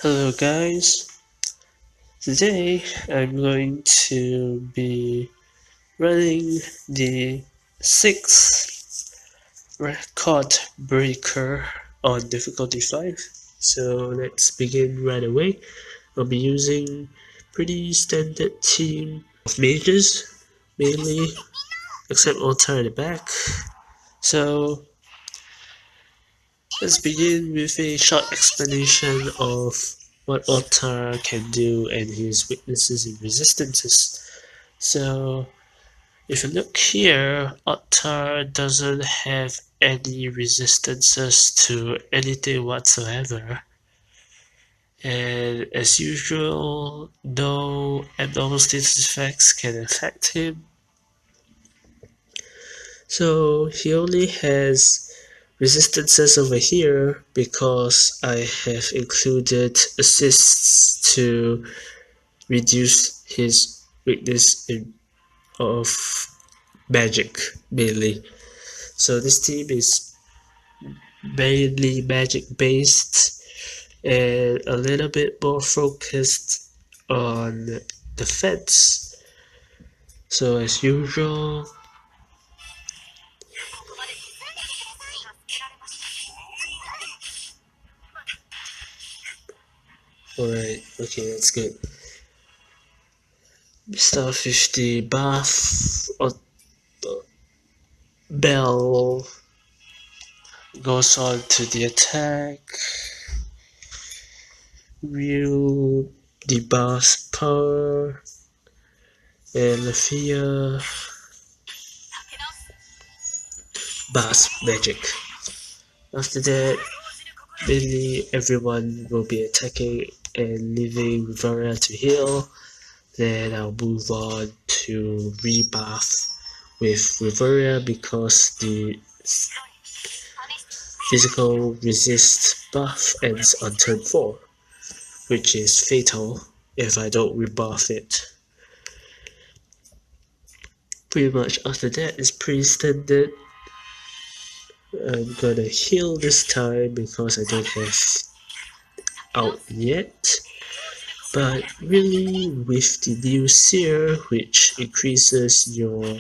Hello guys, today I'm going to be running the 6th record breaker on difficulty 5. So let's begin right away. I'll be using pretty standard team of mages, mainly, except Ottar at the back. So let's begin with a short explanation of what Ottar can do and his weaknesses and resistances. So if you look here, Ottar doesn't have any resistances to anything whatsoever. And as usual, no abnormal status effects can affect him. So he only has resistances over here because I have included assists to reduce his weakness of magic mainly. So this team is mainly magic based and a little bit more focused on defense. So as usual, alright, okay, that's good. Start with the buff or bell goes on to the attack. Real debuff power and Lafia Bass magic. After that, mainly everyone will be attacking and leaving Memoria to heal. Then I'll move on to rebuff with Memoria because the physical resist buff ends on turn 4, which is fatal if I don't rebuff it. Pretty much after that is pretty standard. I'm gonna heal this time because I don't have out yet. But really, with the new Seer, which increases your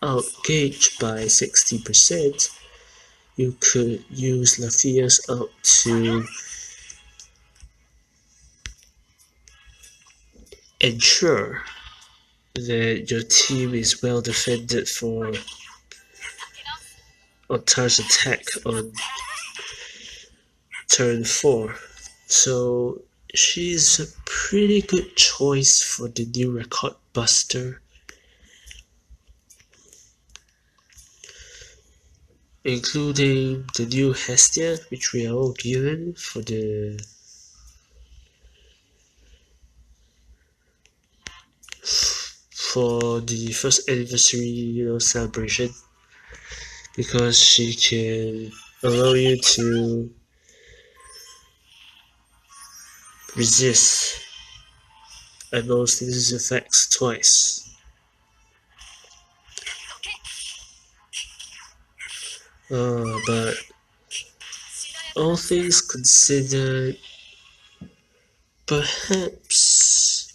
out gauge by 60%, you could use Lafia's out to ensure that your team is well defended for Ottar's attack on turn 4. So she's a pretty good choice for the new record buster, including the new Hestia, which we are all given for the first anniversary celebration, because she can allow you to resist abnormal status effects twice. But all things considered, perhaps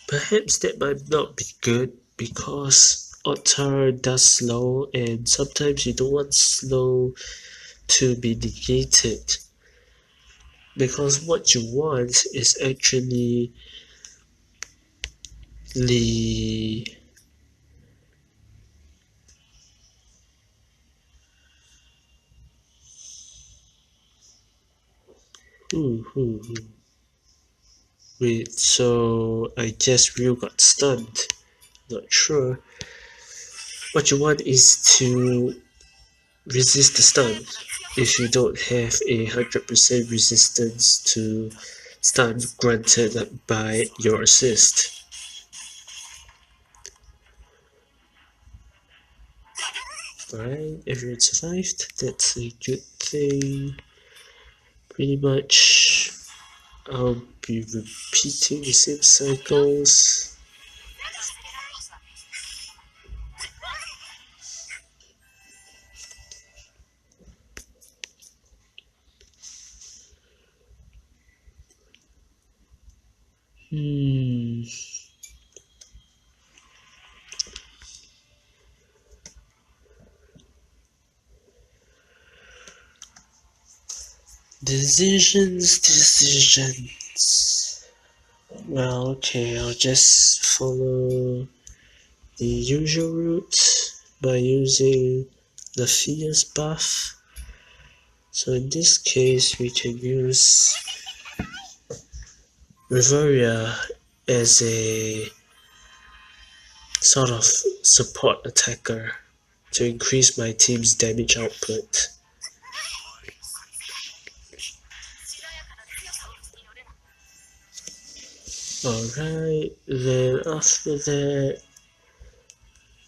perhaps that might not be good because Ottar does slow, and sometimes you don't want slow to be negated, because what you want is actually the wait, so I guess Ryu got stunned. Not sure. What you want is to resist the stun if you don't have 100% resistance to stun granted by your assist. Alright, everyone survived. That's a good thing. Pretty much I'll be repeating the same cycles. Hmm. Decisions. Well, okay, I'll just follow the usual route by using the Fierce buff. So in this case, we can use Memoria as a sort of support attacker to increase my team's damage output. Alright, then after that,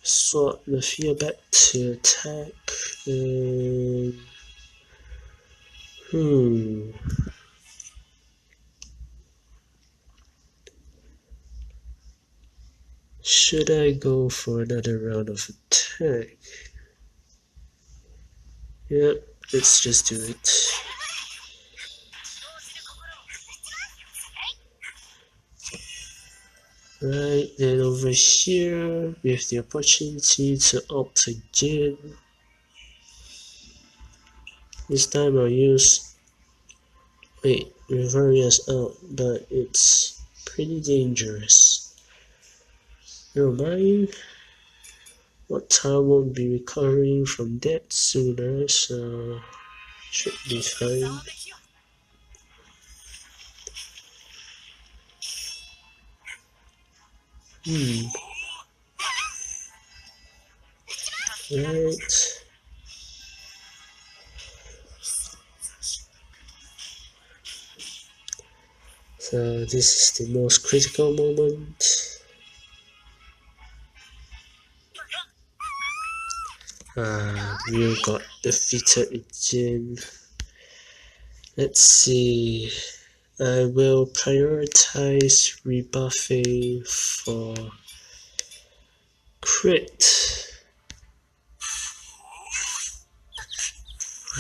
swap the fear back to attack. And, hmm. Should I go for another round of attack? Yep, let's just do it. Right, then over here, we have the opportunity to opt again. This time I'll use... Wait, Reveria's out, but it's pretty dangerous. Never mind. Ottar won't be recovering from that sooner, so should be fine. Right. So this is the most critical moment. Ryu got defeated again. Let's see. I will prioritize rebuffing for crit.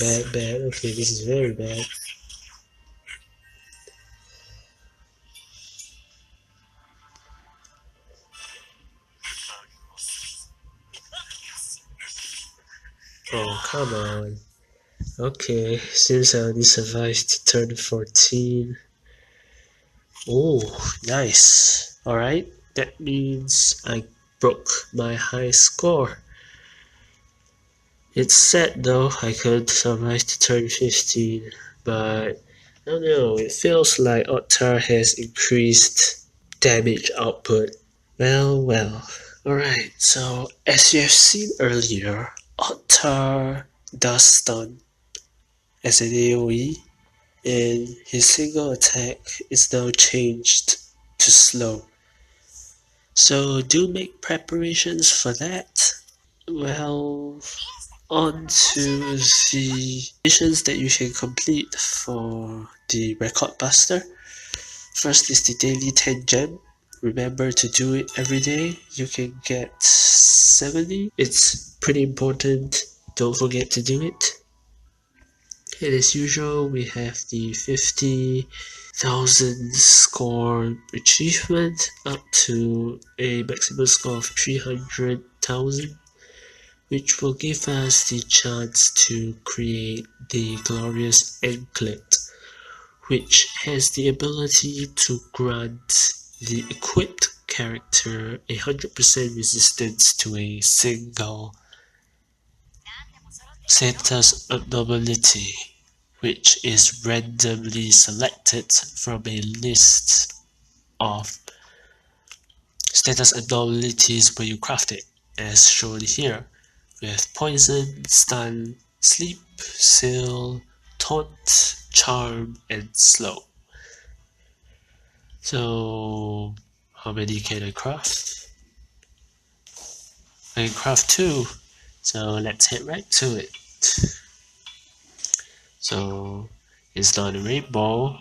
Bad, bad. Okay, this is very bad. Oh, come on. Okay, since I only survived to turn 14. Oh, nice. Alright, that means I broke my high score. It's sad though, I could survive to turn 15, but I don't know, it feels like Ottar has increased damage output. Well, well. Alright, so as you have seen earlier, Ottar does stun as an AoE, and his single attack is now changed to slow. So do make preparations for that. Well, on to the missions that you can complete for the Record Buster. First is the daily 10 gem. Remember to do it every day. You can get 70. It's pretty important. Don't forget to do it. And as usual, we have the 50,000 score achievement up to a maximum score of 300,000, which will give us the chance to create the glorious Anklet, which has the ability to grant the equipped character 100% resistance to a single status abnormality, which is randomly selected from a list of status abnormalities when you craft it, as shown here, with poison, stun, sleep, seal, taunt, charm, and slow. So how many can I craft? I can craft 2, so let's head right to it. So it's not a rainbow,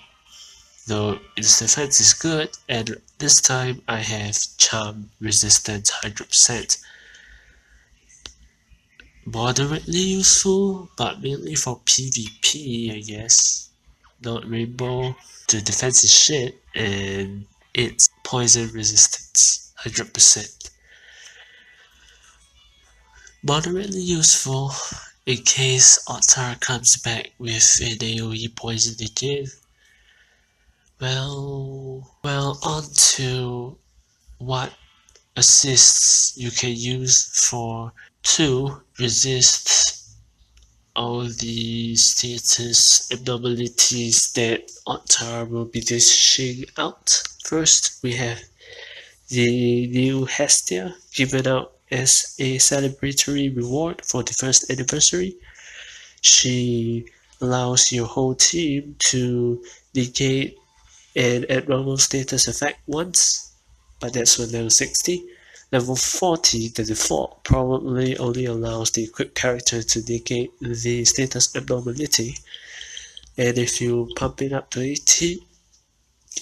though its defense is good, and this time I have charm resistance 100%. Moderately useful, but mainly for PvP, I guess. Not rainbow. The defense is shit, and its poison resistance 100%. Moderately useful in case Ottar comes back with an AoE poison again. Well, on to what assists you can use to resist all the status abnormalities that Ottar will be dishing out. First, we have the new Hestia, given out as a celebratory reward for the first anniversary. She allows your whole team to negate an abnormal status effect once, but that's for level 60. Level 40, the default, probably only allows the equipped character to negate the status abnormality, and if you pump it up to 80,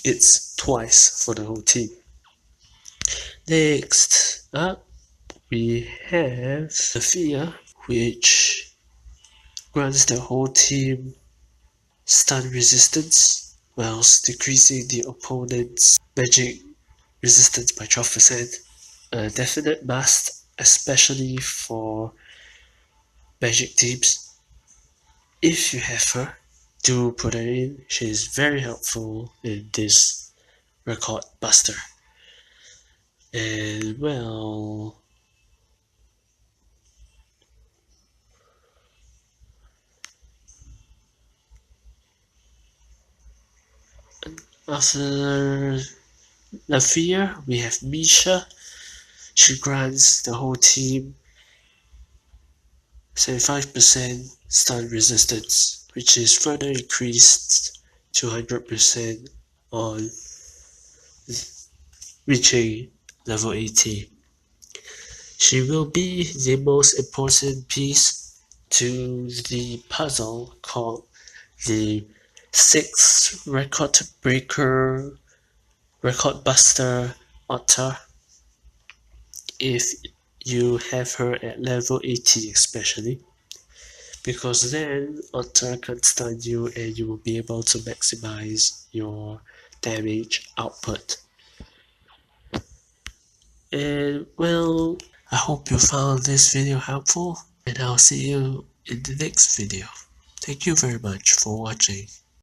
it's twice for the whole team. Next up, we have the Fear, which grants the whole team stun resistance, whilst decreasing the opponent's magic resistance by 12%. A definite must, especially for magic teams. If you have her, do put her in. She is very helpful in this record buster. And well, after the Fear, we have Misha. She grants the whole team 75% stun resistance, which is further increased to 100% on reaching level 80. She will be the most important piece to the puzzle called the 6th record breaker, record buster Ottar. If you have her at level 80 especially, because then Ottar can stun you and you will be able to maximize your damage output. And well, I hope you found this video helpful, and I'll see you in the next video. Thank you very much for watching.